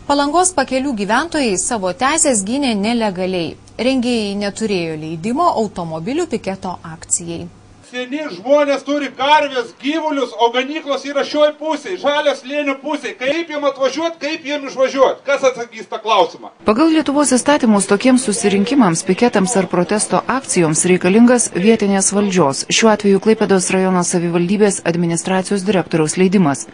Palangos Pakelių gyventojai savo teisės gynė nelegaliai. Rengėjai neturėjo leidimo automobilių piketo akcijai. Seni žmonės turi karvės, gyvulius, o ganyklos yra šioj pusėje, Žalios slėnio pusėje. Kaip jiem atvažiuoti, kaip jiem išvažiuoti? Kas atsakys tą klausimą? Pagal Lietuvos įstatymus tokiems susirinkimams, piketams ar protesto akcijoms reikalingas vietinės valdžios, šiuo atveju Klaipėdos rajono savivaldybės administracijos direktoriaus leidimas.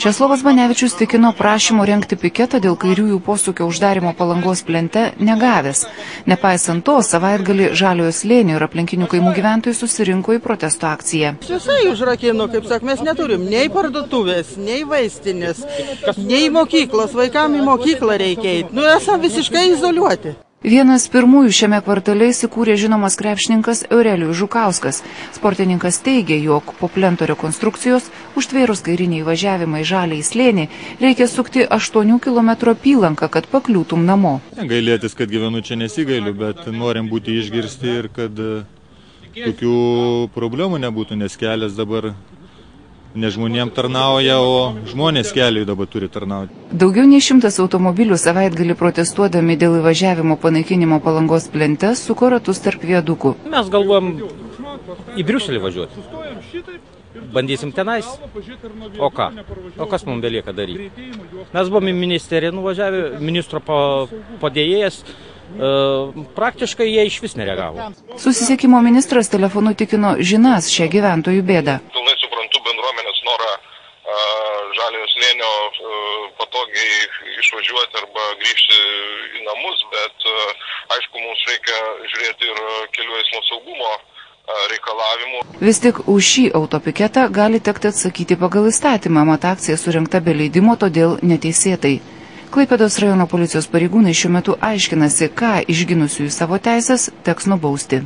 Česlovas Banevičius tikino prašymo rengti piketą dėl kairiųjų posūkio uždarimo Palangos plente negavęs. Nepaisant to, savaitgalį Žaliojo slėnio ir aplinkinių kaimų gyventojai susirinko į protesto akciją. Visai užrakino, kaip sak, mes neturim nei parduotuvės, nei vaistinės, nei mokyklos, vaikams į mokyklą reikia eiti. Esame visiškai izoliuoti. Vienas pirmųjų šiame kvartale įsikūrė žinomas krepšininkas Eurelijus Žukauskas. Sportininkas teigia, jog po plento rekonstrukcijos užtvėrus kairinį įvažiavimą į Žaliąjį slėnį reikia sukti 8 km apylanką, kad pakliūtum namo. Gailėtis, kad gyvenu čia nesigailiu, bet norim būti išgirsti ir kad tokių problemų nebūtų, nes kelias dabar ne žmonėm tarnauja, o žmonės keliui dabar turi tarnauti. Daugiau nei 100 automobilių savaitgalį protestuodami dėl įvažiavimo panaikinimo Palangos plente suko ratus tarp viadukų. Mes galvojam į Briuselį važiuoti. Bandysim tenais. O ką? O kas mums belieka daryti? Mes buvome į ministeriją nuvažiavę, ministro padėjėjas. Praktiškai jie iš vis nereagavo. Susisiekimo ministras telefonu tikino žinas šią gyventojų bėdą. Pilnai suprantu bendruomenės norą Žaliojo slėnio patogiai išvažiuoti arba grįžti į namus, bet aišku, mums reikia žiūrėti ir kelių eismo saugumo reikalavimų. Vis tik už šį autopiketą gali tekti atsakyti pagal įstatymą, mat akcija surinkta be leidimo, todėl neteisėtai. Klaipėdos rajono policijos pareigūnai šiuo metu aiškinasi, ką išginusiųjų savo teisės teks nubausti.